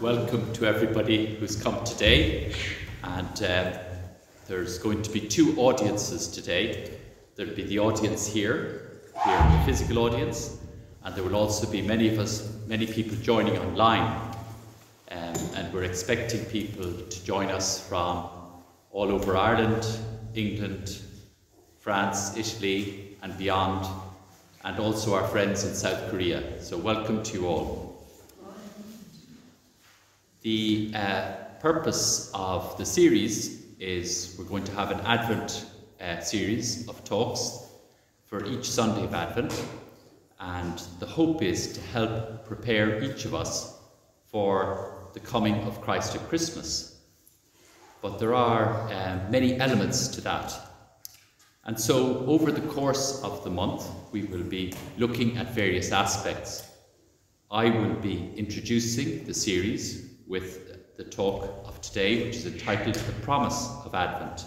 Welcome to everybody who's come today, and there's going to be two audiences today. There'll be the audience here, the physical audience, and there will also be many people joining online, and we're expecting people to join us from all over Ireland, England, France, Italy and beyond, and also our friends in South Korea. So welcome to you all. The purpose of the series is we're going to have an Advent series of talks for each Sunday of Advent, and the hope is to help prepare each of us for the coming of Christ at Christmas. But there are many elements to that. And so over the course of the month, we will be looking at various aspects. I will be introducing the series with the talk of today, which is entitled The Promise of Advent.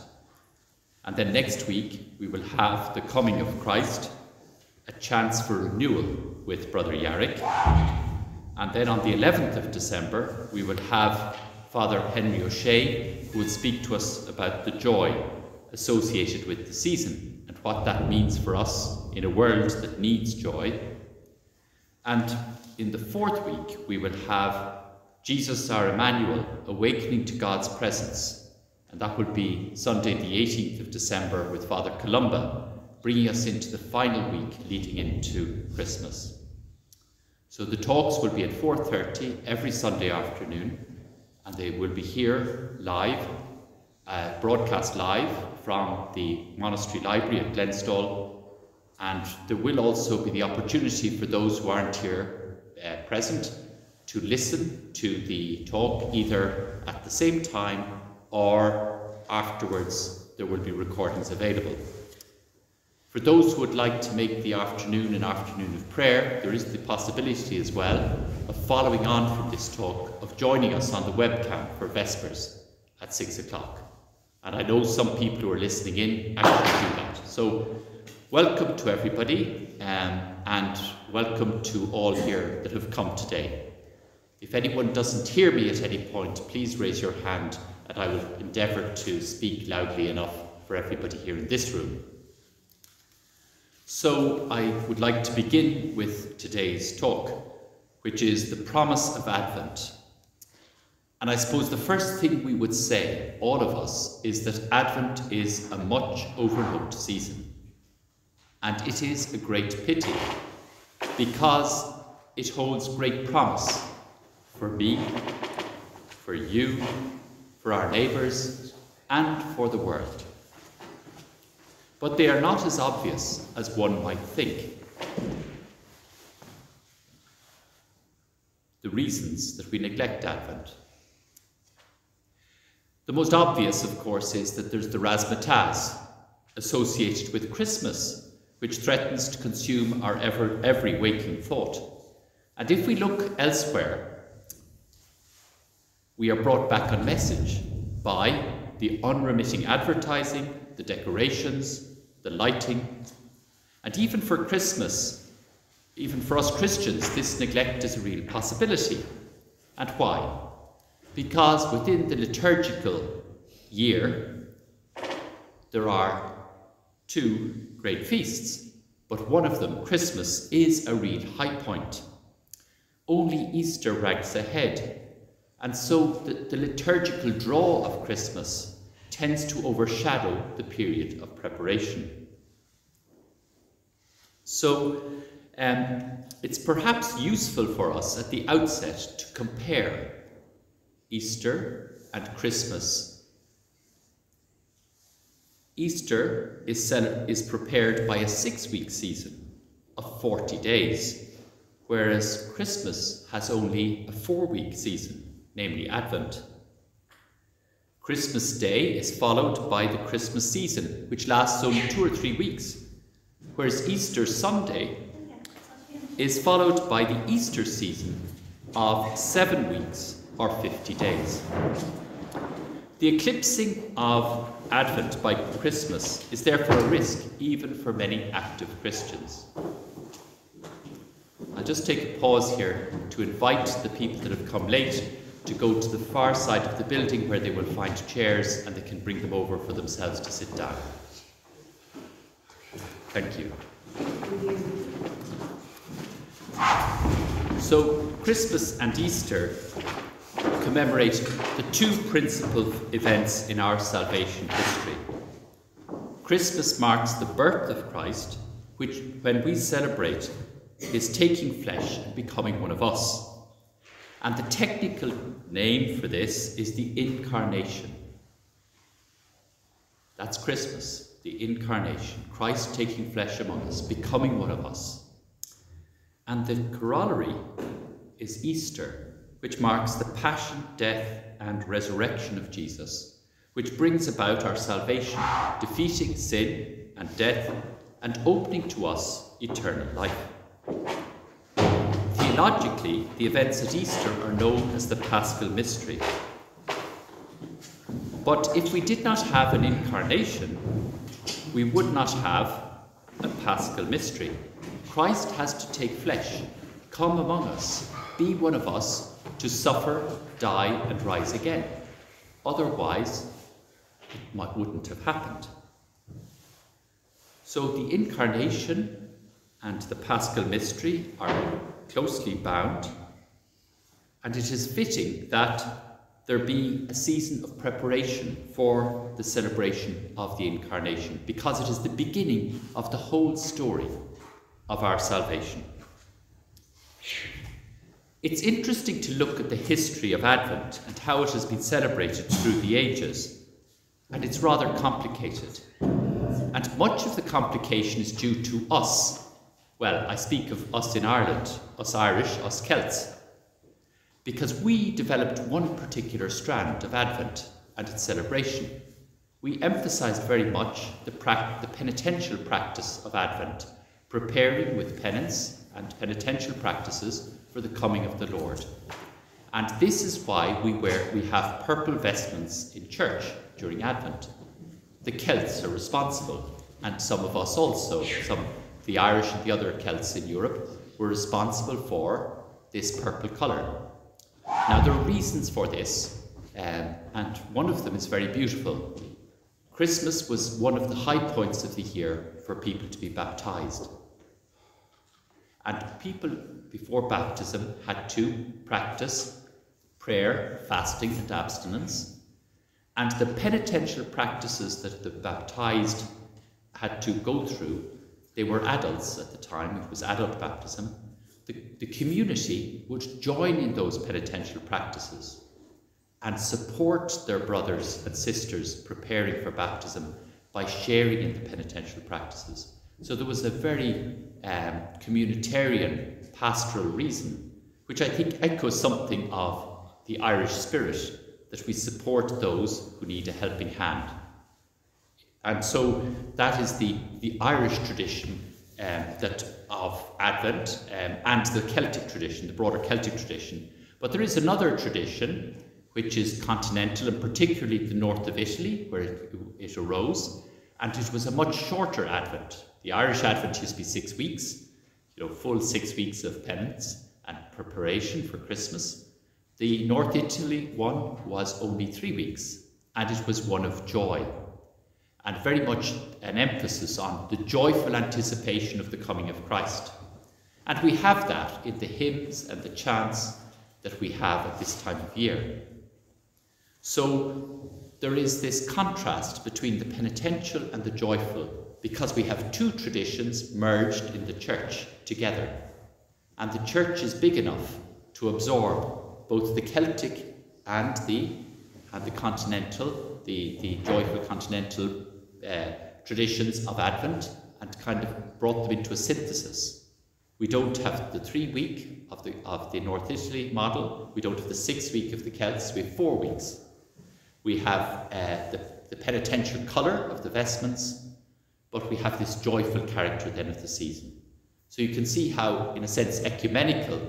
And then next week, we will have the coming of Christ, a chance for renewal with Brother Yarrick. And then on the 11th of December, we will have Father Henry O'Shea, who will speak to us about the joy associated with the season and what that means for us in a world that needs joy. And in the fourth week, we will have Jesus our Emmanuel, awakening to God's presence. And that will be Sunday the 18th of December with Father Columba, bringing us into the final week leading into Christmas. So the talks will be at 4:30 every Sunday afternoon, and they will be here live, broadcast live from the monastery library at Glenstall. And there will also be the opportunity for those who aren't here present to listen to the talk either at the same time or afterwards. There will be recordings available. For those who would like to make the afternoon an afternoon of prayer, there is the possibility as well of following on from this talk, of joining us on the webcam for Vespers at 6 o'clock. And I know some people who are listening in actually do that. So welcome to everybody, and welcome to all here that have come today. If anyone doesn't hear me at any point, please raise your hand and I will endeavour to speak loudly enough for everybody here in this room. So I would like to begin with today's talk, which is the promise of Advent. And I suppose the first thing we would say, all of us, is that Advent is a much overlooked season. And it is a great pity, because it holds great promise for me, for you, for our neighbours, and for the world. But they are not as obvious as one might think. The reasons that we neglect Advent. The most obvious, of course, is that there's the razzmatazz associated with Christmas, which threatens to consume our every waking thought. And if we look elsewhere, we are brought back on message by the unremitting advertising, the decorations, the lighting. And even for Christmas, even for us Christians, this neglect is a real possibility. And why? Because within the liturgical year, there are two great feasts, but one of them, Christmas, is a real high point. Only Easter ranks ahead. And so the liturgical draw of Christmas tends to overshadow the period of preparation. So it's perhaps useful for us at the outset to compare Easter and Christmas. Easter is prepared by a 6-week season of 40 days, whereas Christmas has only a 4-week season, namely Advent. Christmas Day is followed by the Christmas season, which lasts only 2 or 3 weeks, whereas Easter Sunday is followed by the Easter season of 7 weeks or 50 days. The eclipsing of Advent by Christmas is therefore a risk even for many active Christians. I'll just take a pause here to invite the people that have come late to go to the far side of the building where they will find chairs and they can bring them over for themselves to sit down. Thank you. So Christmas and Easter commemorate the two principal events in our salvation history. Christmas marks the birth of Christ, which, when we celebrate, is taking flesh and becoming one of us. And the technical name for this is the Incarnation. That's Christmas, the Incarnation, Christ taking flesh among us, becoming one of us. And the corollary is Easter, which marks the passion, death, and resurrection of Jesus, which brings about our salvation, defeating sin and death, and opening to us eternal life. Theologically, the events at Easter are known as the Paschal Mystery. But if we did not have an incarnation, we would not have a Paschal Mystery. Christ has to take flesh, come among us, be one of us, to suffer, die, and rise again. Otherwise, it wouldn't have happened. So the Incarnation and the Paschal Mystery are closely bound, and it is fitting that there be a season of preparation for the celebration of the Incarnation, because it is the beginning of the whole story of our salvation. It's interesting to look at the history of Advent and how it has been celebrated through the ages, and it's rather complicated. And much of the complication is due to us. Well, I speak of us in Ireland, us Irish, us Celts, because we developed one particular strand of Advent and its celebration. We emphasised very much the penitential practice of Advent, preparing with penance and penitential practices for the coming of the Lord. And this is why we have purple vestments in church during Advent. The Celts are responsible, and some of us also, the Irish and the other Celts in Europe, were responsible for this purple colour. Now, there are reasons for this, and one of them is very beautiful. Christmas was one of the high points of the year for people to be baptised. And people before baptism had to practice prayer, fasting and abstinence, and the penitential practices that the baptised had to go through, they were adults at the time, it was adult baptism. The community would join in those penitential practices and support their brothers and sisters preparing for baptism by sharing in the penitential practices. So there was a very communitarian, pastoral reason, which I think echoes something of the Irish spirit, that we support those who need a helping hand. And so that is the Irish tradition of Advent and the Celtic tradition, the broader Celtic tradition. But there is another tradition which is continental, and particularly the north of Italy, where it arose, and it was a much shorter Advent. The Irish Advent used to be 6 weeks, full 6 weeks of penance and preparation for Christmas. The North Italy one was only 3 weeks, and it was one of joy, and very much an emphasis on the joyful anticipation of the coming of Christ. And we have that in the hymns and the chants that we have at this time of year. So there is this contrast between the penitential and the joyful, because we have two traditions merged in the church together. And the church is big enough to absorb both the Celtic and the continental, the joyful continental traditions of Advent, and kind of brought them into a synthesis. We don't have the 3 week of the North Italy model. We don't have the 6 week of the Celts. We have 4 weeks. We have the penitential colour of the vestments, but we have this joyful character then of the season. So you can see how, in a sense, ecumenical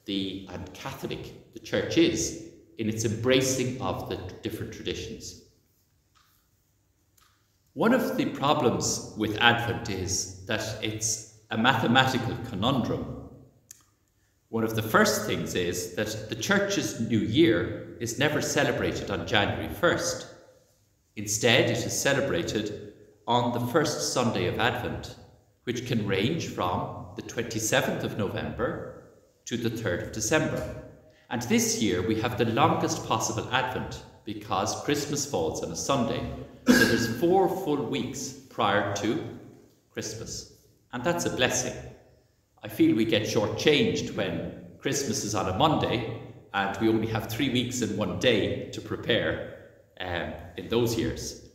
and Catholic the church is in its embracing of the different traditions. One of the problems with Advent is that it's a mathematical conundrum. One of the first things is that the church's New Year is never celebrated on January 1st. Instead, it is celebrated on the first Sunday of Advent, which can range from the 27th of November to the 3rd of December. And this year we have the longest possible Advent because Christmas falls on a Sunday. So there's 4 full weeks prior to Christmas. And that's a blessing. I feel we get shortchanged when Christmas is on a Monday and we only have 3 weeks and 1 day to prepare in those years.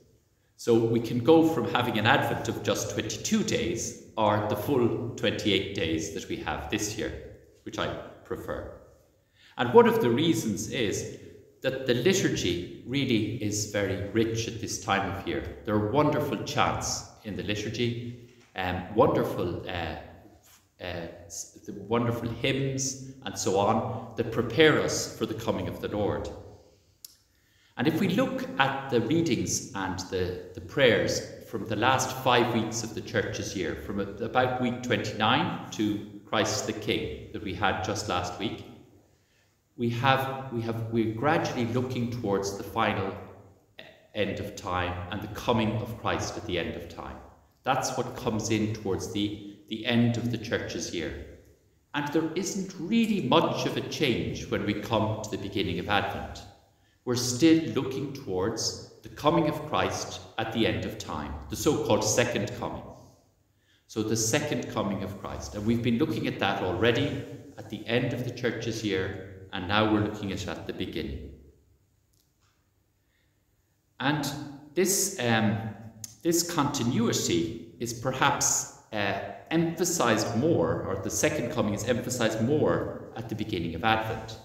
So we can go from having an Advent of just 22 days or the full 28 days that we have this year, which I prefer. And one of the reasons is that the liturgy really is very rich at this time of year. There are wonderful chants in the liturgy, wonderful hymns and so on that prepare us for the coming of the Lord. And if we look at the readings and the prayers from the last 5 weeks of the church's year, from about week 29 to Christ the King that we had just last week, we're gradually looking towards the final end of time and the coming of Christ at the end of time. That's what comes in towards the end of the church's year. And there isn't really much of a change when we come to the beginning of Advent. We're still looking towards the coming of Christ at the end of time, the so-called second coming. So the second coming of Christ. And we've been looking at that already at the end of the church's year, and now we're looking at the beginning. And this continuity is perhaps emphasized more, or the second coming is emphasized more at the beginning of Advent.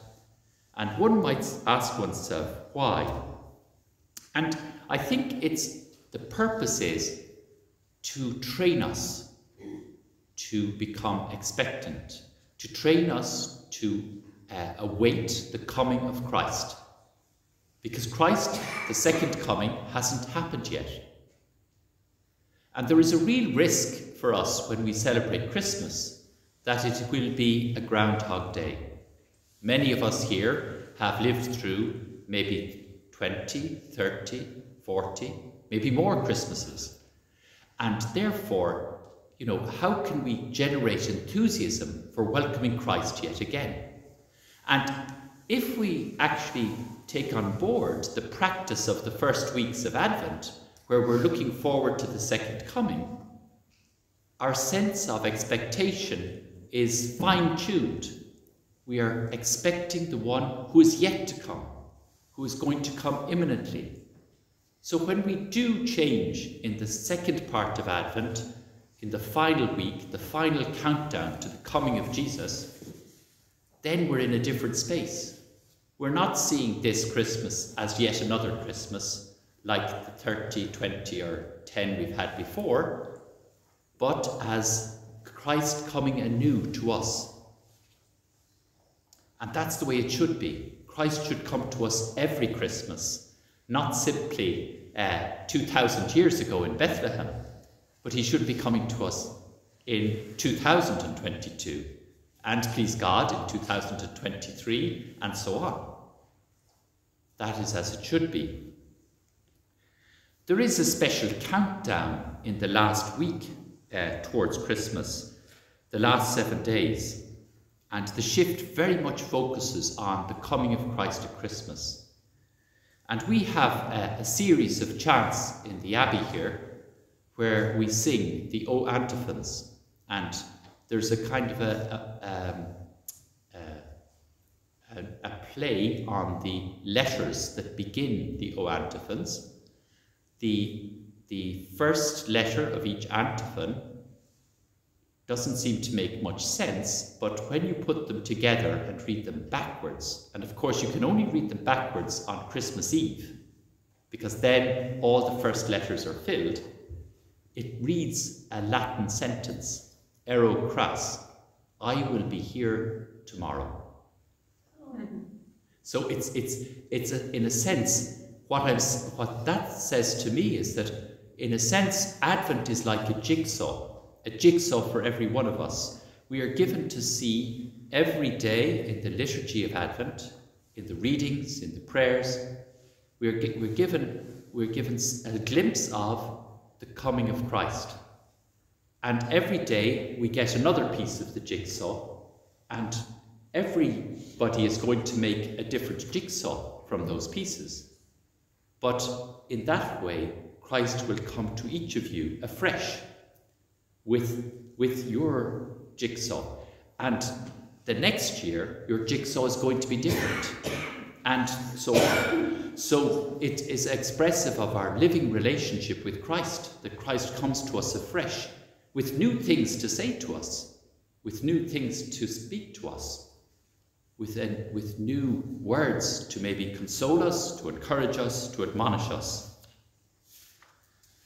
And one might ask oneself, why? And I think the purpose is to train us to become expectant, to train us to await the coming of Christ. Because Christ, the second coming, hasn't happened yet. And there is a real risk for us when we celebrate Christmas that it will be a Groundhog Day. Many of us here have lived through maybe 20, 30, 40, maybe more Christmases. And therefore, how can we generate enthusiasm for welcoming Christ yet again? And if we actually take on board the practice of the first weeks of Advent, where we're looking forward to the second coming, our sense of expectation is fine-tuned. We are expecting the one who is yet to come, who is going to come imminently. So when we do change in the second part of Advent, in the final week, the final countdown to the coming of Jesus, then we're in a different space. We're not seeing this Christmas as yet another Christmas, like the 30, 20 or 10 we've had before, but as Christ coming anew to us. And that's the way it should be. Christ should come to us every Christmas, not simply 2,000 years ago in Bethlehem, but he should be coming to us in 2022, and please God, in 2023, and so on. That is as it should be. There is a special countdown in the last week towards Christmas, the last 7 days, and the shift very much focuses on the coming of Christ at Christmas. And we have a series of chants in the Abbey here where we sing the O antiphons, and there's a kind of a play on the letters that begin the O antiphons. The first letter of each antiphon doesn't seem to make much sense, but when you put them together and read them backwards, and of course you can only read them backwards on Christmas Eve, because then all the first letters are filled, it reads a Latin sentence, ero cras, I will be here tomorrow. So it's in a sense, what that says to me is that in a sense Advent is like a jigsaw for every one of us. We are given to see every day in the liturgy of Advent, in the readings, in the prayers, we're given a glimpse of the coming of Christ. And every day we get another piece of the jigsaw, and everybody is going to make a different jigsaw from those pieces. But in that way, Christ will come to each of you afresh with your jigsaw. And the next year, your jigsaw is going to be different. And so it is expressive of our living relationship with Christ, that Christ comes to us afresh with new things to say to us, with new things to speak to us, with new words to maybe console us, to encourage us, to admonish us.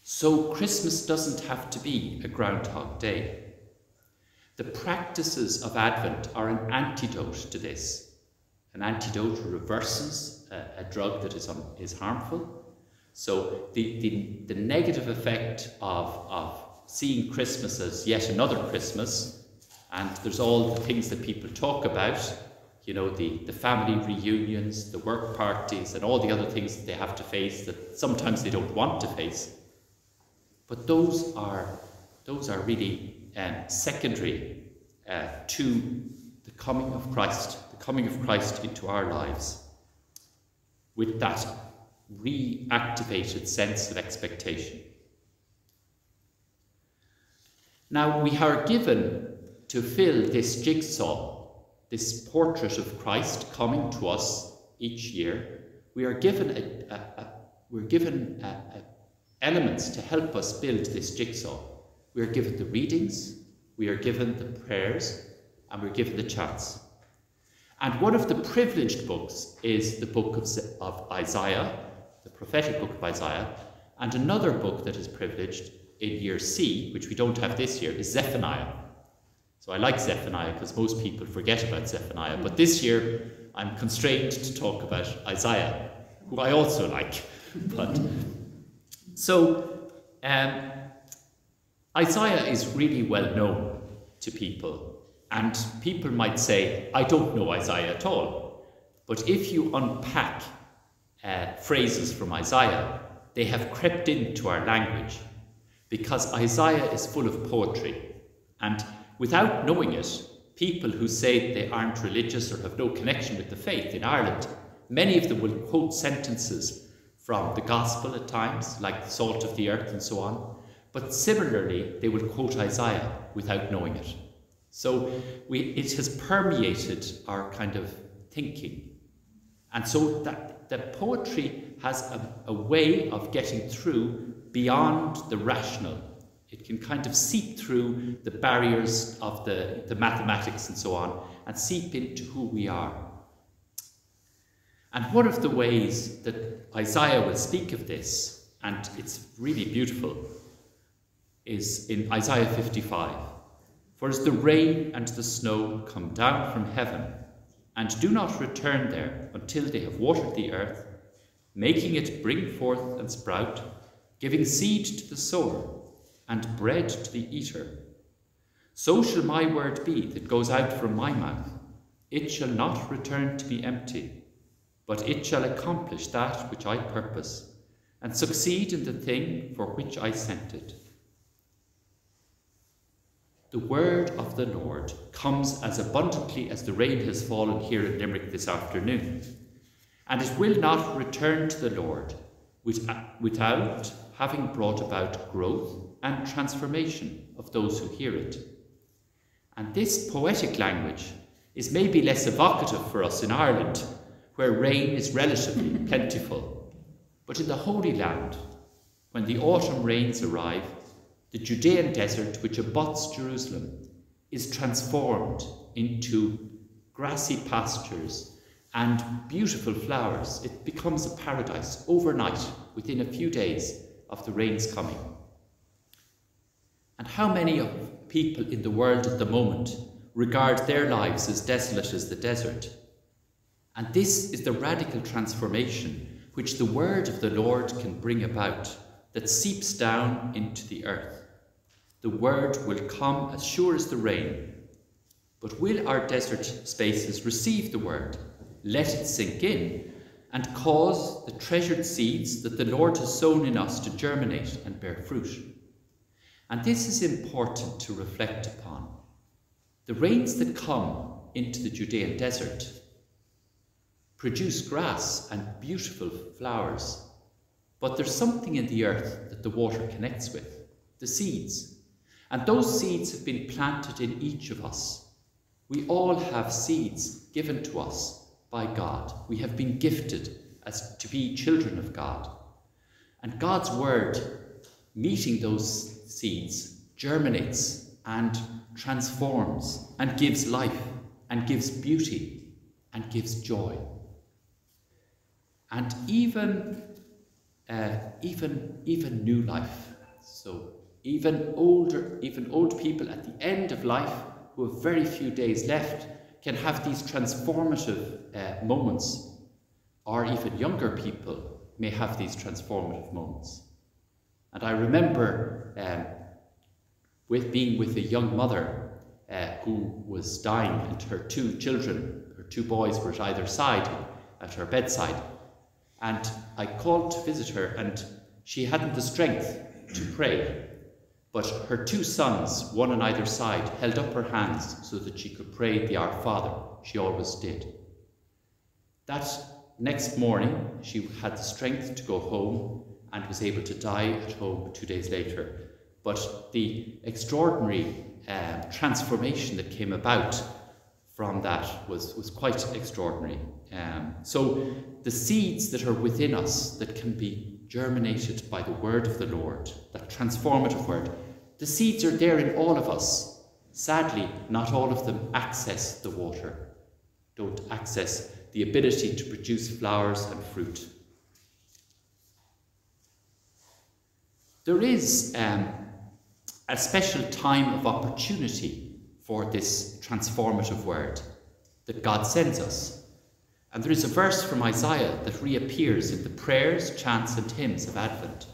So Christmas doesn't have to be a Groundhog Day. The practices of Advent are an antidote to this. An antidote reverses a drug that is harmful. So the negative effect of seeing Christmas as yet another Christmas, and there's all the things that people talk about, you know, the family reunions, the work parties, and all the other things that they have to face that sometimes they don't want to face. But those are really secondary to the coming of Christ into our lives, with that reactivated sense of expectation. Now, we are given to fill this jigsaw, this portrait of Christ coming to us each year. We are given elements to help us build this jigsaw. We are given the readings, we are given the prayers, and we're given the chants. And one of the privileged books is the book of Isaiah, the prophetic book of Isaiah, and another book that is privileged in year C, which we don't have this year, is Zephaniah. So I like Zephaniah because most people forget about Zephaniah, but this year I'm constrained to talk about Isaiah, who I also like. So Isaiah is really well known to people, and people might say, I don't know Isaiah at all. But if you unpack phrases from Isaiah, they have crept into our language, because Isaiah is full of poetry. And without knowing it, people who say they aren't religious or have no connection with the faith in Ireland, many of them will quote sentences from the gospel at times, like the salt of the earth and so on. But similarly, they will quote Isaiah without knowing it. So it has permeated our kind of thinking. And so that poetry has a way of getting through beyond the rational. It can kind of seep through the barriers of the mathematics and so on, and seep into who we are. And one of the ways that Isaiah will speak of this, and it's really beautiful, is in Isaiah 55. For as the rain and the snow come down from heaven, and do not return there until they have watered the earth, making it bring forth and sprout, giving seed to the sower, and bread to the eater, so shall my word be that goes out from my mouth. It shall not return to me empty, but it shall accomplish that which I purpose, and succeed in the thing for which I sent it. The word of the Lord comes as abundantly as the rain has fallen here in Limerick this afternoon, and it will not return to the Lord without having brought about growth and transformation of those who hear it. And this poetic language is maybe less evocative for us in Ireland, where rain is relatively plentiful. But in the Holy Land, when the autumn rains arrive, the Judean desert which abuts Jerusalem is transformed into grassy pastures and beautiful flowers. It becomes a paradise overnight, within a few days of the rains coming. And how many of people in the world at the moment regard their lives as desolate as the desert? And this is the radical transformation which the word of the Lord can bring about, that seeps down into the earth. The word will come as sure as the rain, But will our desert spaces receive the word, let it sink in, and cause the treasured seeds that the Lord has sown in us to germinate and bear fruit? And this is important to reflect upon. The rains that come into the Judean desert produce grass and beautiful flowers, but there's something in the earth that the water connects with, the seeds. And those seeds have been planted in each of us. We all have seeds given to us by God. We have been gifted as to be children of God. And God's word, meeting those seeds, germinates and transforms and gives life and gives beauty and gives joy. And even new life. So even old people at the end of life who have very few days left can have these transformative moments, or even younger people may have these transformative moments. And I remember being with a young mother who was dying, and her two children, her two boys, were at either side at her bedside. And I called to visit her, and she hadn't the strength to pray. But her two sons, one on either side, held up her hands so that she could pray the Our Father. She always did. That next morning, she had the strength to go home and was able to die at home 2 days later. But the extraordinary transformation that came about from that was quite extraordinary. So the seeds that are within us that can be germinated by the word of the Lord, that transformative word, the seeds are there in all of us. Sadly, not all of them access the water, don't access the ability to produce flowers and fruit. There is a special time of opportunity for this transformative word that God sends us. And there is a verse from Isaiah that reappears in the prayers, chants and hymns of Advent.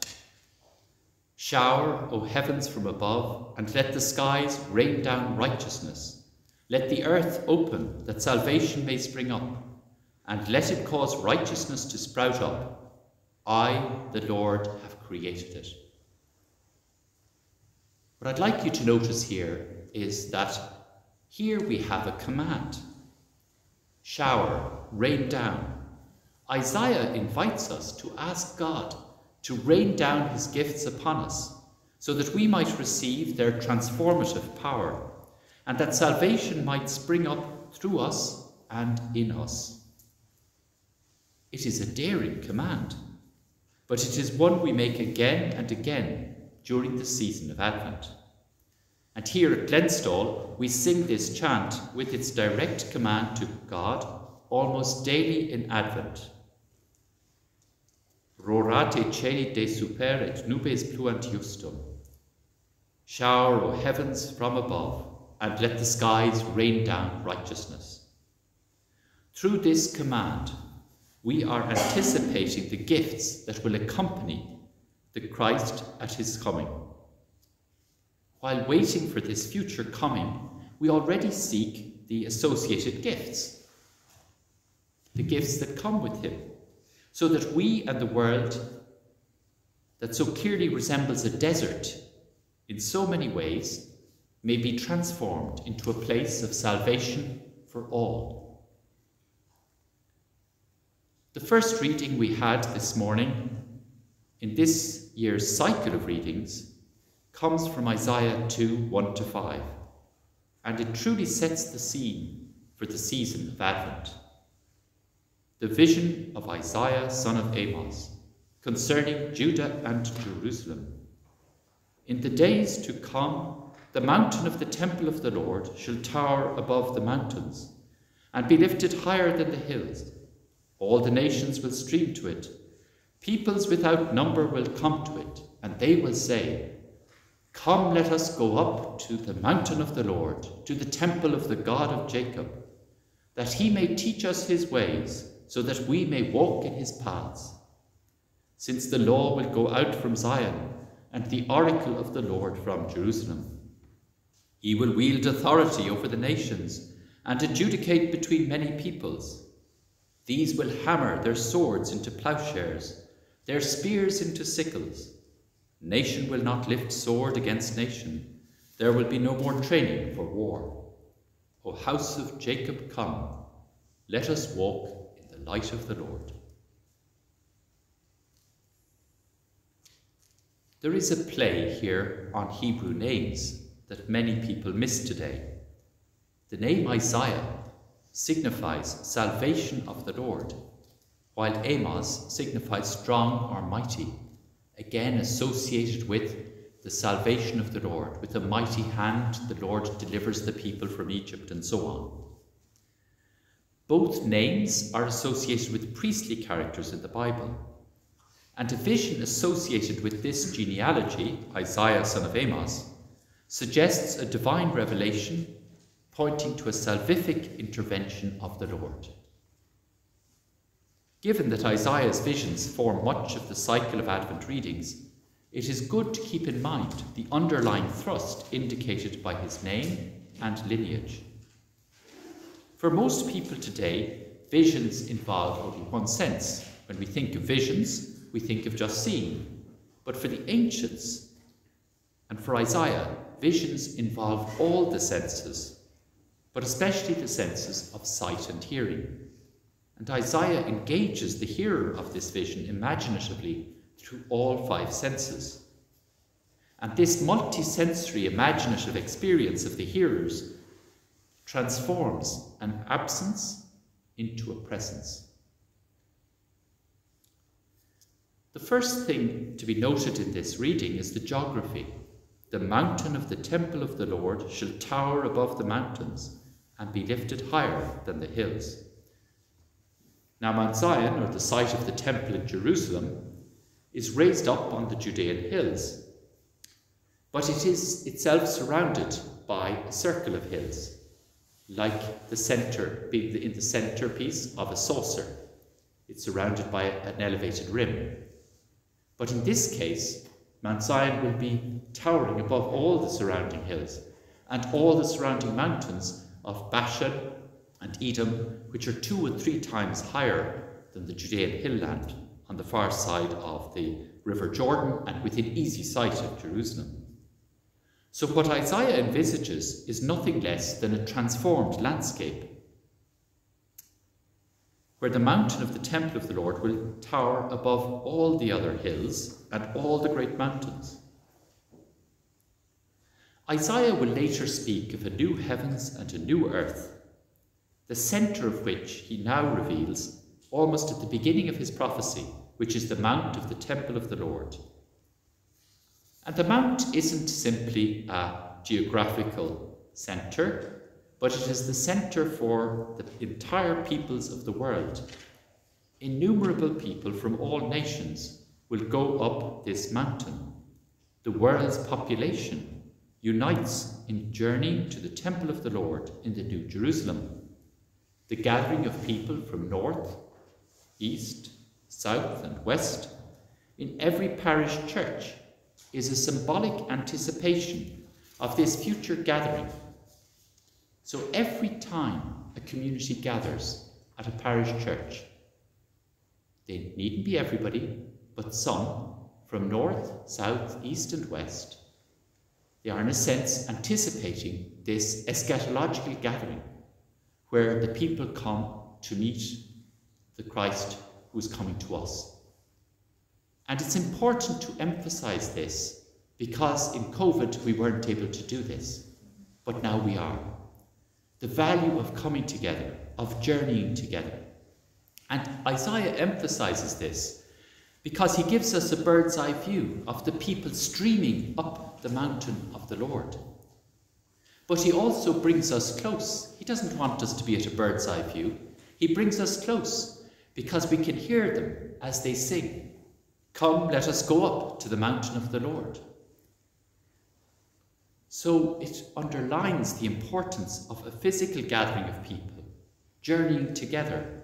Shower, O heavens from above, and let the skies rain down righteousness. Let the earth open, that salvation may spring up, and let it cause righteousness to sprout up. I, the Lord, have created it. What I'd like you to notice here is that here we have a command. Shower, rain down. Isaiah invites us to ask God to rain down his gifts upon us so that we might receive their transformative power and that salvation might spring up through us and in us. It is a daring command, but it is one we make again and again during the season of Advent. And here at Glenstall, we sing this chant with its direct command to God almost daily in Advent. Rorate celi de super et nubes pluant justum. Shower, O heavens, from above, and let the skies rain down righteousness. Through this command, we are anticipating the gifts that will accompany the Christ at his coming. While waiting for this future coming, we already seek the associated gifts, the gifts that come with him, so that we and the world that so clearly resembles a desert in so many ways may be transformed into a place of salvation for all. The first reading we had this morning in this year's cycle of readings comes from Isaiah 2, 1-5, and it truly sets the scene for the season of Advent. The vision of Isaiah, son of Amos, concerning Judah and Jerusalem. In the days to come, the mountain of the temple of the Lord shall tower above the mountains, and be lifted higher than the hills. All the nations will stream to it. Peoples without number will come to it, and they will say, Come, let us go up to the mountain of the Lord, to the temple of the God of Jacob, that he may teach us his ways, so that we may walk in his paths. Since the law will go out from Zion, and the oracle of the Lord from Jerusalem. He will wield authority over the nations and adjudicate between many peoples. These will hammer their swords into plowshares, their spears into sickles. Nation will not lift sword against nation. There will be no more training for war. O house of Jacob, come. Let us walk in the light of the Lord. There is a play here on Hebrew names that many people miss today. The name Isaiah signifies salvation of the Lord, while Amos signifies strong or mighty, again associated with the salvation of the Lord. With a mighty hand, the Lord delivers the people from Egypt, and so on. Both names are associated with priestly characters in the Bible, and a vision associated with this genealogy, Isaiah son of Amos, suggests a divine revelation pointing to a salvific intervention of the Lord. Given that Isaiah's visions form much of the cycle of Advent readings, it is good to keep in mind the underlying thrust indicated by his name and lineage. For most people today, visions involve only one sense. When we think of visions, we think of just seeing. But for the ancients, and for Isaiah, visions involve all the senses, but especially the senses of sight and hearing. And Isaiah engages the hearer of this vision imaginatively through all five senses. And this multi-sensory imaginative experience of the hearers transforms an absence into a presence. The first thing to be noted in this reading is the geography. The mountain of the temple of the Lord shall tower above the mountains and be lifted higher than the hills. Now Mount Zion, or the site of the temple in Jerusalem, is raised up on the Judean hills, but it is itself surrounded by a circle of hills, like the center, being in the centerpiece of a saucer. It's surrounded by an elevated rim. But in this case, Mount Zion will be towering above all the surrounding hills and all the surrounding mountains of Bashan and Edom, which are 2 and 3 times higher than the Judean hill-land on the far side of the River Jordan and within easy sight of Jerusalem. So what Isaiah envisages is nothing less than a transformed landscape, where the mountain of the temple of the Lord will tower above all the other hills and all the great mountains. Isaiah will later speak of a new heavens and a new earth, the centre of which he now reveals almost at the beginning of his prophecy, which is the mount of the temple of the Lord. And the mount isn't simply a geographical centre, but it is the centre for the entire peoples of the world. Innumerable people from all nations will go up this mountain. The world's population unites in journeying to the temple of the Lord in the New Jerusalem. The gathering of people from north, east, south and west in every parish church is a symbolic anticipation of this future gathering. So every time a community gathers at a parish church, they needn't be everybody, but some from north, south, east and west, they are in a sense anticipating this eschatological gathering where the people come to meet the Christ who is coming to us. And it's important to emphasize this because in COVID we weren't able to do this, but now we are. The value of coming together, of journeying together. And Isaiah emphasizes this because he gives us a bird's eye view of the people streaming up the mountain of the Lord. But he also brings us close. He doesn't want us to be at a bird's eye view. He brings us close because we can hear them as they sing, "Come, let us go up to the mountain of the Lord." So it underlines the importance of a physical gathering of people, journeying together,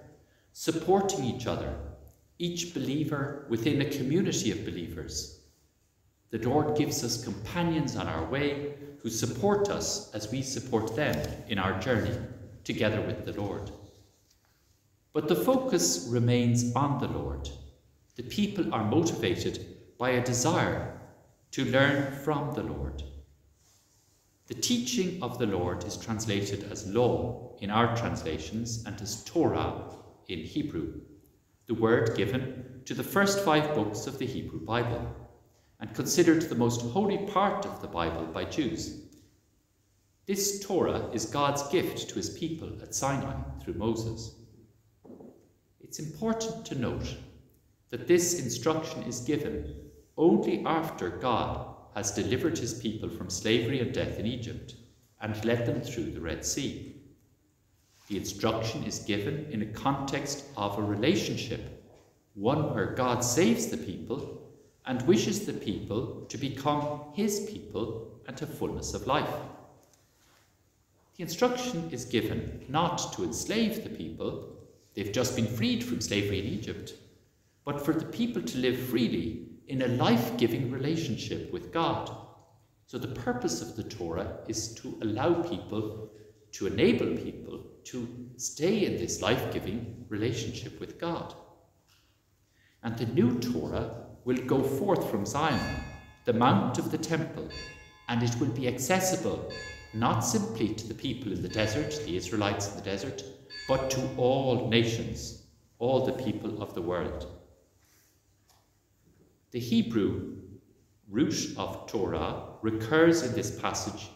supporting each other, each believer within a community of believers. The Lord gives us companions on our way who support us as we support them in our journey together with the Lord. But the focus remains on the Lord. The people are motivated by a desire to learn from the Lord. The teaching of the Lord is translated as law in our translations and as Torah in Hebrew, the word given to the first 5 books of the Hebrew Bible, and considered the most holy part of the Bible by Jews. This Torah is God's gift to his people at Sinai through Moses. It's important to note that this instruction is given only after God has delivered his people from slavery and death in Egypt and led them through the Red Sea. The instruction is given in a context of a relationship, one where God saves the people and wishes the people to become his people and have fullness of life. The instruction is given not to enslave the people, they've just been freed from slavery in Egypt, but for the people to live freely in a life-giving relationship with God. So the purpose of the Torah is to allow people, to enable people to stay in this life-giving relationship with God. And the new Torah will go forth from Zion, the mount of the temple, and it will be accessible not simply to the people in the desert, the Israelites in the desert, but to all nations, all the people of the world. The Hebrew root of Torah recurs in this passage,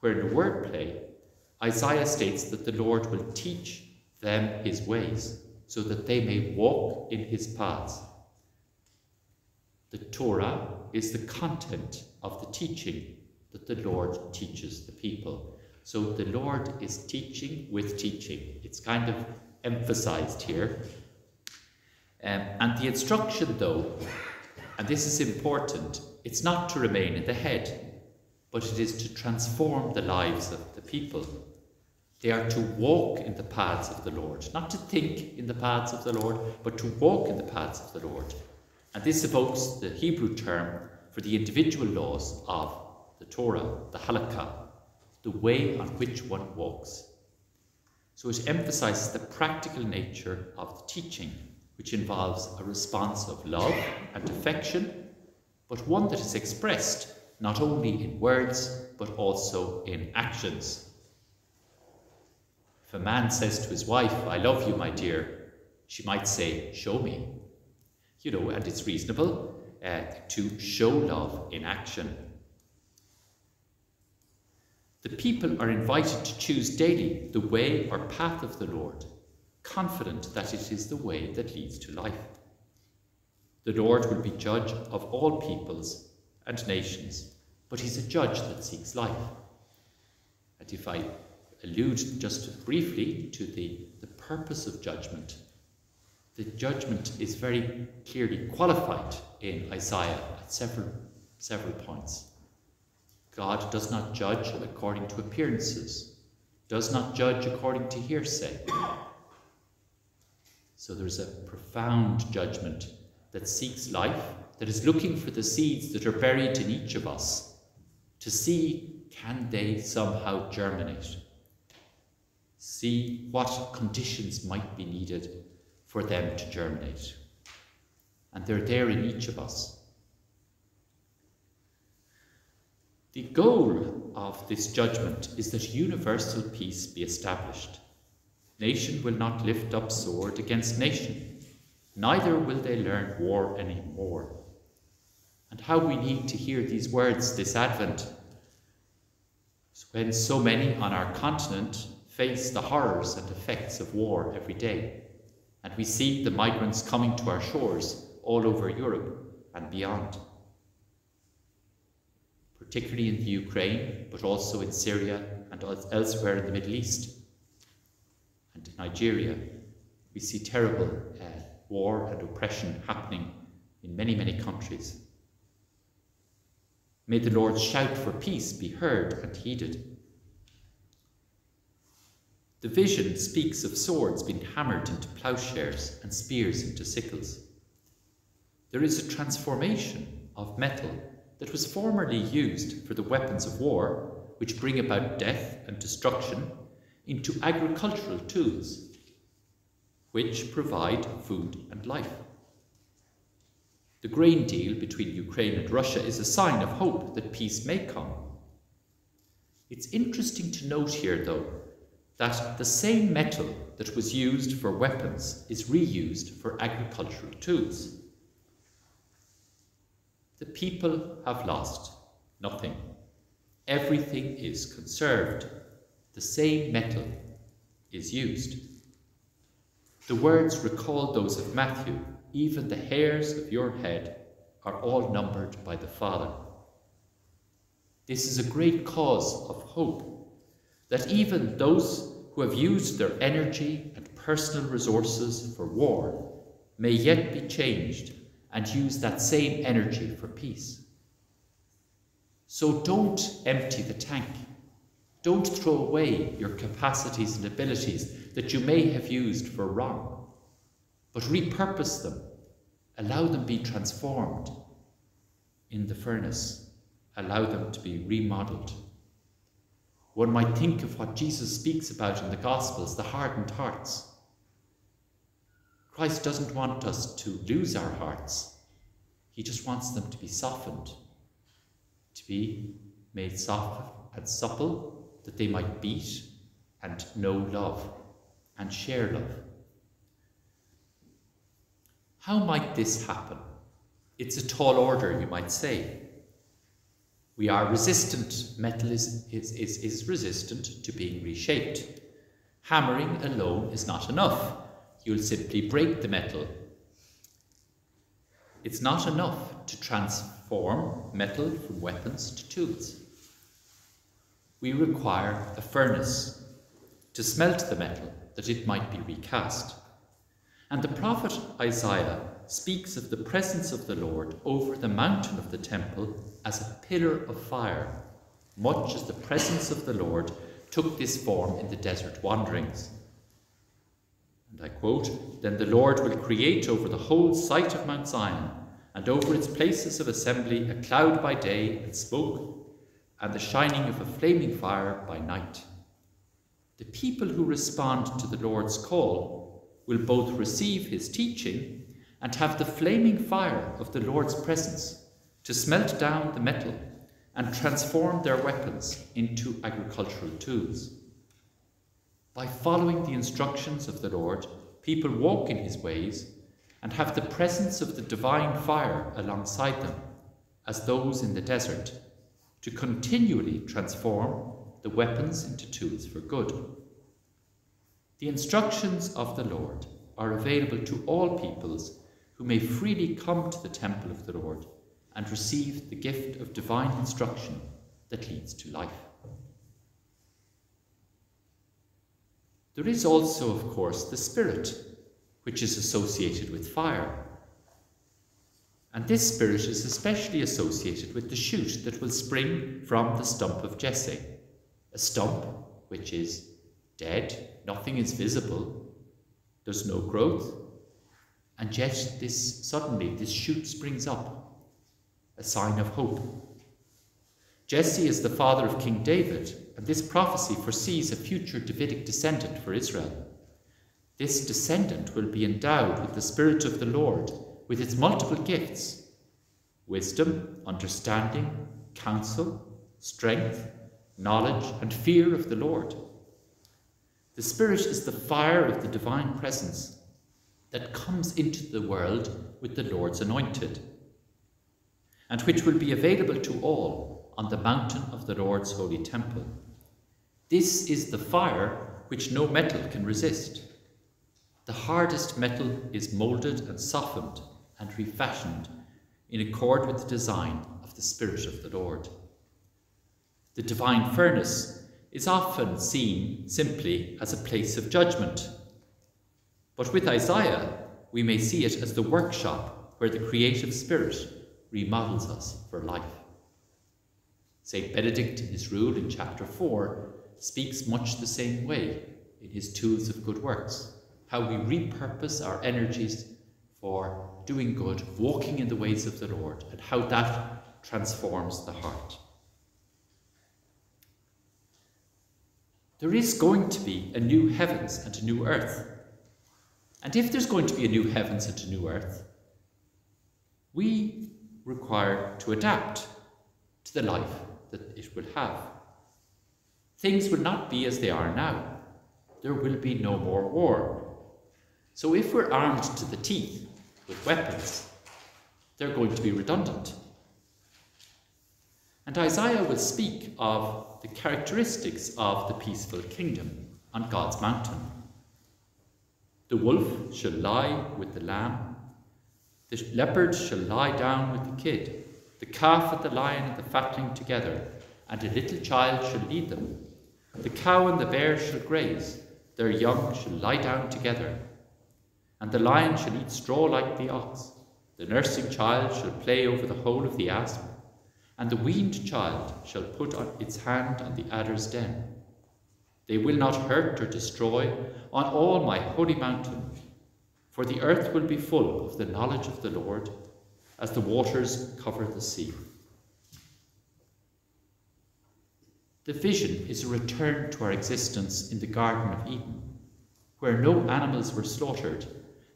where in a wordplay, Isaiah states that the Lord will teach them his ways, so that they may walk in his paths. The Torah is the content of the teaching that the Lord teaches the people. So the Lord is teaching with teaching. It's kind of emphasized here. And the instruction, though, and this is important, it's not to remain in the head, but it is to transform the lives of the people. They are to walk in the paths of the Lord, not to think in the paths of the Lord, but to walk in the paths of the Lord. And this evokes the Hebrew term for the individual laws of the Torah, the halakha, the way on which one walks. So it emphasizes the practical nature of the teaching, which involves a response of love and affection, but one that is expressed not only in words, but also in actions. If a man says to his wife, "I love you, my dear," she might say, "Show me." And it's reasonable to show love in action. The people are invited to choose daily the way or path of the Lord, confident that it is the way that leads to life. The Lord will be judge of all peoples and nations, but he's a judge that seeks life. And if I allude just briefly to the purpose of judgment, the judgment is very clearly qualified in Isaiah at several points. God does not judge according to appearances, does not judge according to hearsay. So there's a profound judgment that seeks life, that is looking for the seeds that are buried in each of us, to see, can they somehow germinate? See what conditions might be needed for them to germinate. And they're there in each of us. The goal of this judgment is that universal peace be established. Nation will not lift up sword against nation, neither will they learn war anymore. And how we need to hear these words this Advent, when so many on our continent face the horrors and effects of war every day, and we see the migrants coming to our shores all over Europe and beyond, particularly in the Ukraine, but also in Syria and elsewhere in the Middle East and Nigeria. We see terrible war and oppression happening in many, many countries. May the Lord's shout for peace be heard and heeded. The vision speaks of swords being hammered into plowshares and spears into sickles. There is a transformation of metal that was formerly used for the weapons of war, which bring about death and destruction, into agricultural tools, which provide food and life. The grain deal between Ukraine and Russia is a sign of hope that peace may come. It's interesting to note here, though, that the same metal that was used for weapons is reused for agricultural tools. The people have lost nothing. Everything is conserved. The same metal is used. The words recall those of Matthew, "Even the hairs of your head are all numbered by the Father." This is a great cause of hope, that even those who have used their energy and personal resources for war may yet be changed and use that same energy for peace. So don't empty the tank. Don't throw away your capacities and abilities that you may have used for wrong, but repurpose them. Allow them to be transformed in the furnace. Allow them to be remodeled. One might think of what Jesus speaks about in the Gospels, the hardened hearts. Christ doesn't want us to lose our hearts. He just wants them to be softened, to be made soft and supple, that they might beat and know love and share love. How might this happen? It's a tall order, you might say. We are resistant. Metal is resistant to being reshaped. Hammering alone is not enough. You'll simply break the metal. It's not enough to transform metal from weapons to tools. We require a furnace to smelt the metal that it might be recast. And the prophet Isaiah speaks of the presence of the Lord over the mountain of the temple as a pillar of fire, much as the presence of the Lord took this form in the desert wanderings. And I quote, "Then the Lord will create over the whole site of Mount Zion and over its places of assembly a cloud by day and smoke, and the shining of a flaming fire by night." The people who respond to the Lord's call will both receive his teaching and have the flaming fire of the Lord's presence to smelt down the metal and transform their weapons into agricultural tools. By following the instructions of the Lord, people walk in his ways and have the presence of the divine fire alongside them, as those in the desert, to continually transform the weapons into tools for good. The instructions of the Lord are available to all peoples who may freely come to the temple of the Lord and receive the gift of divine instruction that leads to life. There is also, of course, the Spirit, which is associated with fire. And this Spirit is especially associated with the shoot that will spring from the stump of Jesse, a stump which is dead, nothing is visible, there's no growth, and yet suddenly this shoot springs up, a sign of hope. Jesse is the father of King David, and this prophecy foresees a future Davidic descendant for Israel. This descendant will be endowed with the Spirit of the Lord, with its multiple gifts: wisdom, understanding, counsel, strength, knowledge, and fear of the Lord. The Spirit is the fire of the divine presence that comes into the world with the Lord's anointed, and which will be available to all on the mountain of the Lord's holy temple. This is the fire which no metal can resist. The hardest metal is moulded and softened and refashioned in accord with the design of the Spirit of the Lord. The divine furnace is often seen simply as a place of judgment, but with Isaiah we may see it as the workshop where the creative Spirit remodels us for life. St. Benedict, in his rule in chapter 4, speaks much the same way in his Tools of Good Works, how we repurpose our energies for doing good, walking in the ways of the Lord, and how that transforms the heart. There is going to be a new heavens and a new earth. And if there's going to be a new heavens and a new earth, we require to adapt to the life that it will have. Things will not be as they are now. There will be no more war. So if we're armed to the teeth with weapons, they're going to be redundant. And Isaiah will speak of the characteristics of the peaceful kingdom on God's mountain. The wolf shall lie with the lamb, the leopard shall lie down with the kid, the calf and the lion and the fatling together, and a little child shall lead them. The cow and the bear shall graze, their young shall lie down together. And the lion shall eat straw like the ox, the nursing child shall play over the hole of the asp, and the weaned child shall put its hand on the adder's den. They will not hurt or destroy on all my holy mountain, for the earth will be full of the knowledge of the Lord, as the waters cover the sea. The vision is a return to our existence in the Garden of Eden, where no animals were slaughtered,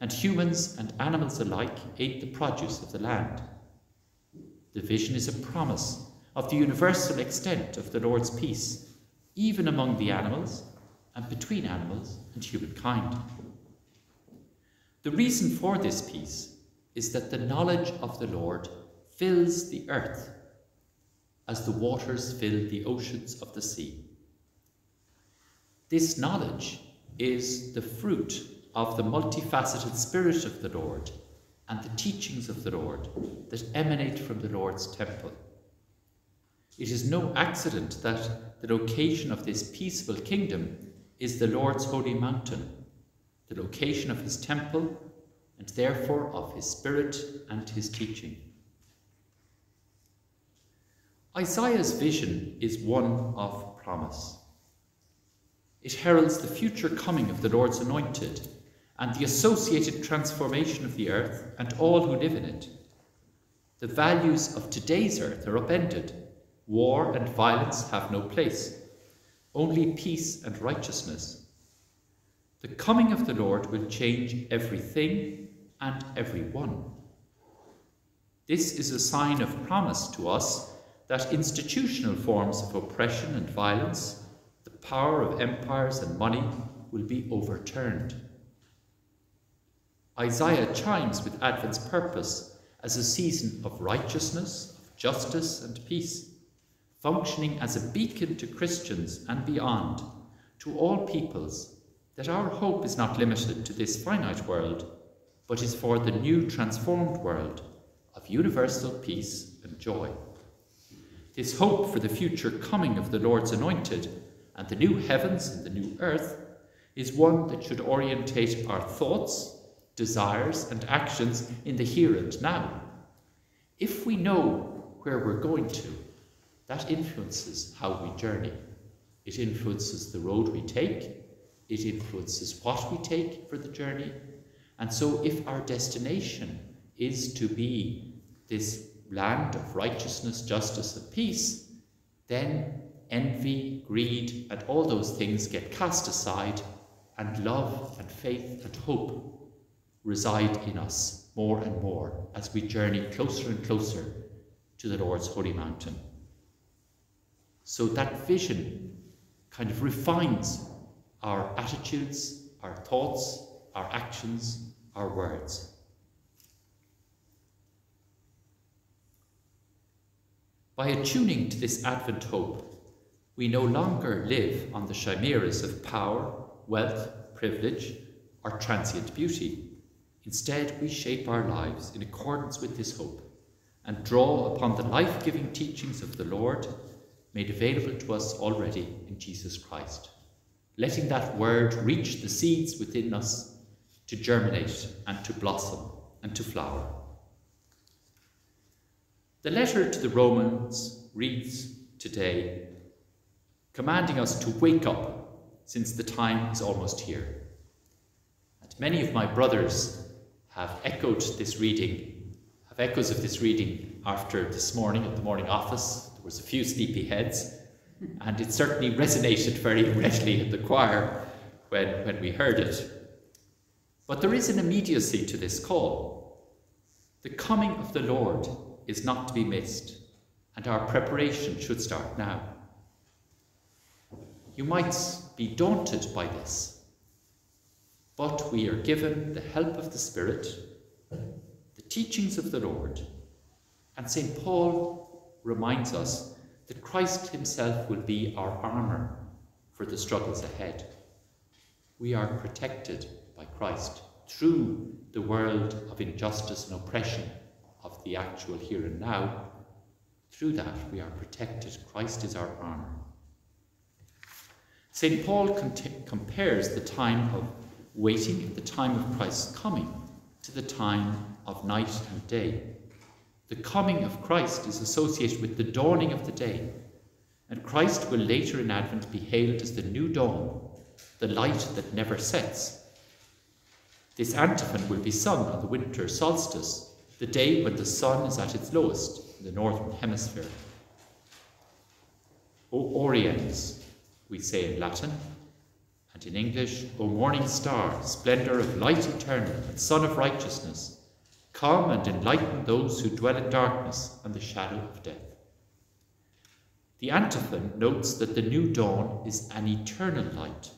and humans and animals alike ate the produce of the land. The vision is a promise of the universal extent of the Lord's peace, even among the animals and between animals and humankind. The reason for this peace is that the knowledge of the Lord fills the earth as the waters fill the oceans of the sea. This knowledge is the fruit of the multifaceted Spirit of the Lord and the teachings of the Lord that emanate from the Lord's temple. It is no accident that the location of this peaceful kingdom is the Lord's holy mountain, the location of his temple, and therefore of his Spirit and his teaching. Isaiah's vision is one of promise. It heralds the future coming of the Lord's anointed and the associated transformation of the earth and all who live in it. The values of today's earth are upended. War and violence have no place. Only peace and righteousness. The coming of the Lord will change everything and everyone. This is a sign of promise to us that institutional forms of oppression and violence, the power of empires and money, will be overturned. Isaiah chimes with Advent's purpose as a season of righteousness, of justice and peace, functioning as a beacon to Christians and beyond, to all peoples, that our hope is not limited to this finite world, but is for the new transformed world of universal peace and joy. This hope for the future coming of the Lord's anointed and the new heavens and the new earth is one that should orientate our thoughts, desires and actions in the here and now. If we know where we're going to, that influences how we journey. It influences the road we take. It influences what we take for the journey. And so if our destination is to be this land of righteousness, justice and peace, then envy, greed and all those things get cast aside, and love and faith and hope reside in us more and more as we journey closer and closer to the Lord's holy mountain. So that vision kind of refines our attitudes, our thoughts, our actions, our words. By attuning to this Advent hope, we no longer live on the chimeras of power, wealth, privilege, or transient beauty. Instead, we shape our lives in accordance with this hope and draw upon the life-giving teachings of the Lord made available to us already in Jesus Christ, letting that word reach the seeds within us to germinate and to blossom and to flower. The letter to the Romans reads today, commanding us to wake up, since the time is almost here. And many of my brothers have echoed this reading, have echoes of this reading after this morning at the morning office. There was a few sleepy heads, and it certainly resonated very readily in the choir when we heard it. But there is an immediacy to this call. The coming of the Lord is not to be missed, and our preparation should start now. You might be daunted by this, but we are given the help of the Spirit, the teachings of the Lord, and St. Paul reminds us that Christ himself will be our armour for the struggles ahead. We are protected by Christ through the world of injustice and oppression of the actual here and now. Through that we are protected. Christ is our armour. St. Paul compares the time of waiting at the time of Christ's coming to the time of night and day. The coming of Christ is associated with the dawning of the day, and Christ will later in Advent be hailed as the new dawn, the light that never sets. This antiphon will be sung on the winter solstice, the day when the sun is at its lowest in the northern hemisphere. O Oriens, we say in Latin, and in English, O morning star, splendour of light eternal and sun of righteousness, come and enlighten those who dwell in darkness and the shadow of death. The antiphon notes that the new dawn is an eternal light.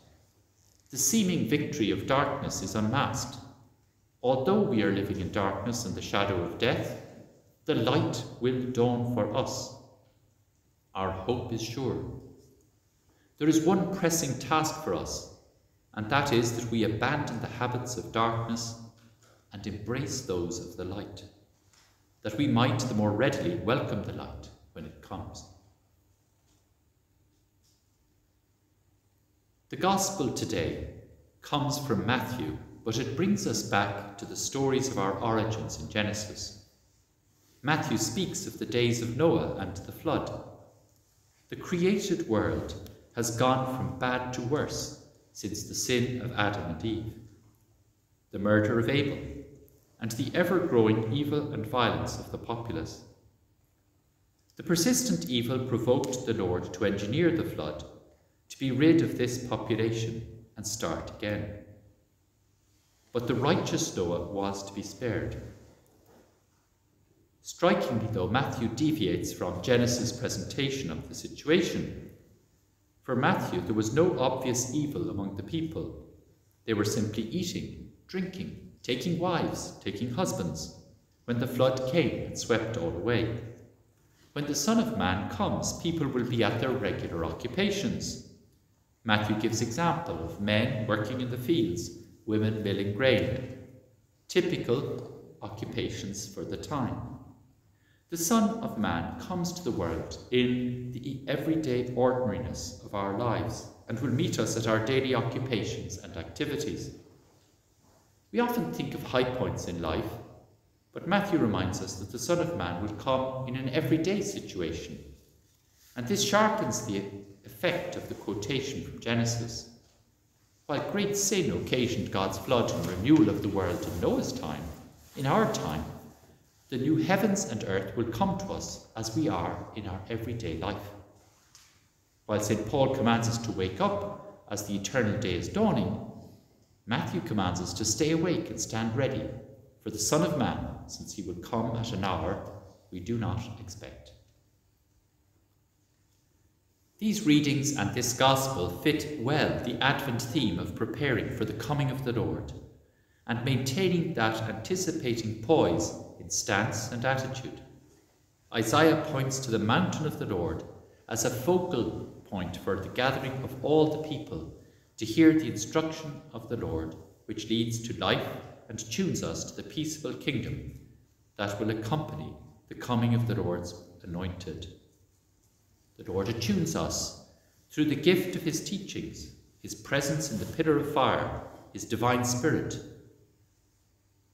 The seeming victory of darkness is unmasked. Although we are living in darkness and the shadow of death, the light will dawn for us. Our hope is sure. There is one pressing task for us, and that is that we abandon the habits of darkness and embrace those of the light, that we might the more readily welcome the light when it comes. The Gospel today comes from Matthew, but it brings us back to the stories of our origins in Genesis. Matthew speaks of the days of Noah and the flood. The created world has gone from bad to worse since the sin of Adam and Eve, the murder of Abel, and the ever-growing evil and violence of the populace. The persistent evil provoked the Lord to engineer the flood, to be rid of this population and start again. But the righteous Noah was to be spared. Strikingly, though, Matthew deviates from Genesis' presentation of the situation. For Matthew, there was no obvious evil among the people. They were simply eating, drinking, taking wives, taking husbands, when the flood came and swept all away. When the Son of Man comes, people will be at their regular occupations. Matthew gives example of men working in the fields, women milling grain, typical occupations for the time. The Son of Man comes to the world in the everyday ordinariness of our lives and will meet us at our daily occupations and activities. We often think of high points in life, but Matthew reminds us that the Son of Man will come in an everyday situation. And this sharpens the effect of the quotation from Genesis. While great sin occasioned God's flood and renewal of the world in Noah's time, in our time, the new heavens and earth will come to us as we are in our everyday life. While St. Paul commands us to wake up as the eternal day is dawning, Matthew commands us to stay awake and stand ready for the Son of Man, since he will come at an hour we do not expect. These readings and this Gospel fit well the Advent theme of preparing for the coming of the Lord and maintaining that anticipating poise in stance and attitude. Isaiah points to the mountain of the Lord as a focal point for the gathering of all the people to hear the instruction of the Lord, which leads to life and tunes us to the peaceful kingdom that will accompany the coming of the Lord's anointed. The Lord attunes us through the gift of his teachings, his presence in the pillar of fire, his divine spirit,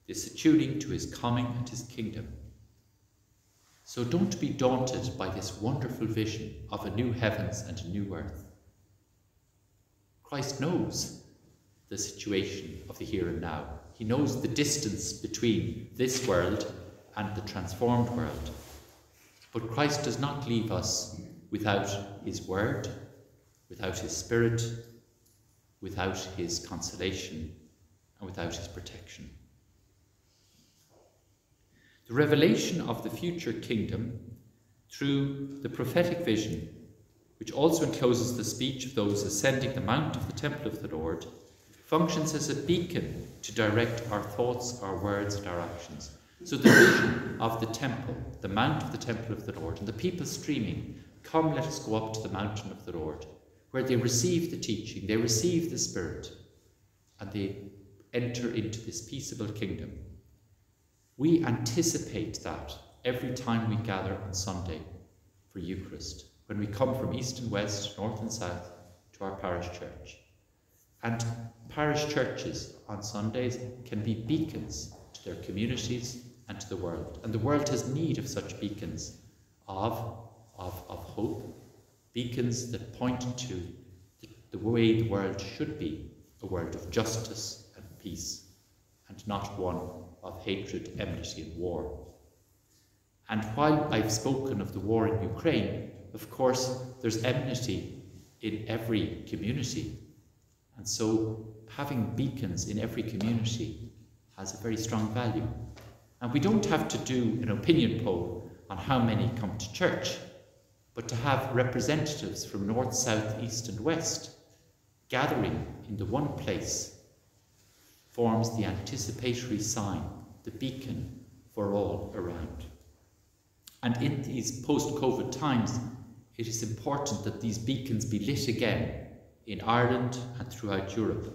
this attuning to his coming and his kingdom. So don't be daunted by this wonderful vision of a new heavens and a new earth. Christ knows the situation of the here and now. He knows the distance between this world and the transformed world. But Christ does not leave us without his word, without his spirit, without his consolation, and without his protection. The revelation of the future kingdom through the prophetic vision, which also encloses the speech of those ascending the mount of the temple of the Lord, functions as a beacon to direct our thoughts, our words, and our actions. So the vision of the temple, the mount of the temple of the Lord, and the people streaming, "Come, let us go up to the mountain of the Lord," where they receive the teaching, they receive the Spirit, and they enter into this peaceable kingdom. We anticipate that every time we gather on Sunday for Eucharist, when we come from east and west, north and south, to our parish church. And parish churches on Sundays can be beacons to their communities and to the world. And the world has need of such beacons of hope, beacons that point to the way the world should be, a world of justice and peace, and not one of hatred, enmity, and war. And while I've spoken of the war in Ukraine, of course, there's enmity in every community. And so having beacons in every community has a very strong value. And we don't have to do an opinion poll on how many come to church, but to have representatives from north, south, east, and west gathering in the one place forms the anticipatory sign, the beacon for all around. And in these post-COVID times, it is important that these beacons be lit again in Ireland and throughout Europe,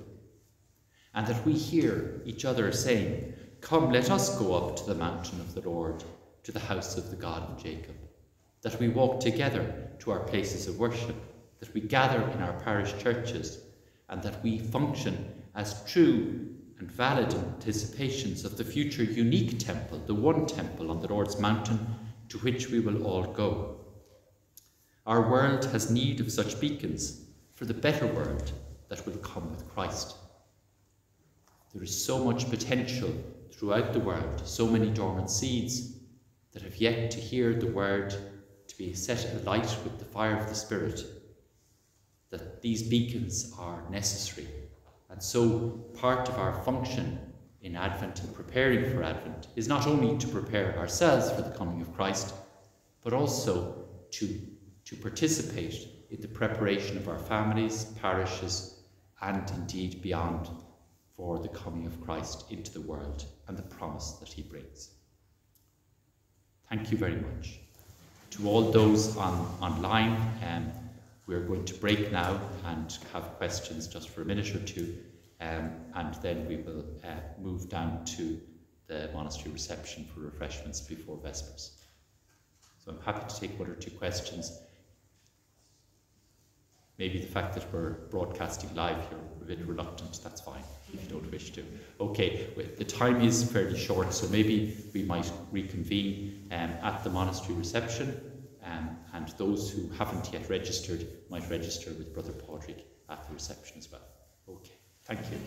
and that we hear each other saying, "Come, let us go up to the mountain of the Lord, to the house of the God of Jacob," that we walk together to our places of worship, that we gather in our parish churches, and that we function as true and valid anticipations of the future unique temple, the one temple on the Lord's mountain, to which we will all go. Our world has need of such beacons for the better world that will come with Christ. There is so much potential throughout the world, so many dormant seeds that have yet to hear the word, to be set alight with the fire of the Spirit, that these beacons are necessary. And so part of our function in Advent and preparing for Advent is not only to prepare ourselves for the coming of Christ, but also to participate in the preparation of our families, parishes, and indeed beyond, for the coming of Christ into the world and the promise that he brings. Thank you very much. To all those online, we're going to break now and have questions just for a minute or two, and then we will move down to the monastery reception for refreshments before Vespers. So I'm happy to take one or two questions. Maybe the fact that we're broadcasting live, you're a bit reluctant, that's fine, if you don't wish to. Okay, the time is fairly short, so maybe we might reconvene at the monastery reception, and those who haven't yet registered might register with Brother Padraig at the reception as well. Okay, thank you.